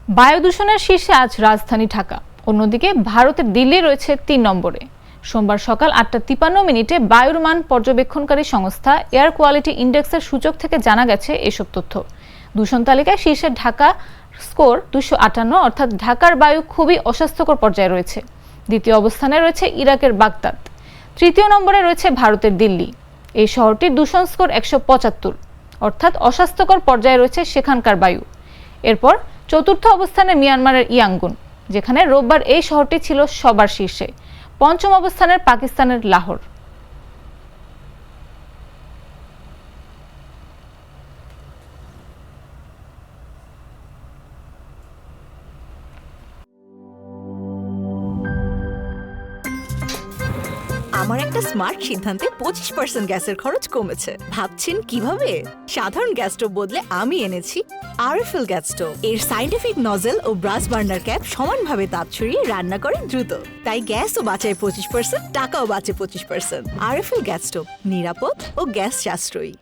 বায়ু দূষণের শীর্ষে আজ রাজধানী ঢাকা, অন্যদিকে ভারতের দিল্লি রয়েছে ৩ নম্বরে। সোমবার সকাল ৮টা ৫৩ বায়ুর মান পর্যবেক্ষণকারী সংস্থা এয়ার কোয়ালিটি ইন্ডেক্সের সূচক থেকে জানা গেছে এসব তথ্য। দূষণ তালিকায় শীর্ষে ঢাকা, স্কোর ২৫৮, অর্থাৎ ঢাকার বায়ু খুবই অস্বাস্থ্যকর পর্যায়ে রয়েছে। দ্বিতীয় অবস্থানে রয়েছে ইরাকের বাগদাদ, তৃতীয় নম্বরে রয়েছে ভারতের দিল্লি। এই শহরটির দূষণ স্কোর ১৭৫, অর্থাৎ অস্বাস্থ্যকর পর্যায়ে রয়েছে সেখানকার বায়ু। এরপর চতুর্থ অবস্থানে মিয়ানমারের ইয়াঙ্গুন, যেখানে রোববার এই শহরটি ছিল সবার শীর্ষে। পঞ্চম অবস্থানের পাকিস্তানের লাহোর। আমার একটা স্মার্ট সিদ্ধান্তে 25% গ্যাসের খরচ কমেছে। ভাবছেন কিভাবে? সাধারণ গ্যাস স্টোভ বদলে আমি এনেছি আরএফএল গ্যাস স্টোভ। এর সাইন্টিফিক নজেল ও ব্রাস বার্নার ক্যাপ সমানভাবে তাপ ছড়িয়ে রান্না করে দ্রুত, তাই গ্যাসও বাঁচায় 25%, টাকাও বাঁচে 25%। আরএফএল গ্যাস স্টোভ, নিরাপদ ও গ্যাস সাশ্রয়ী।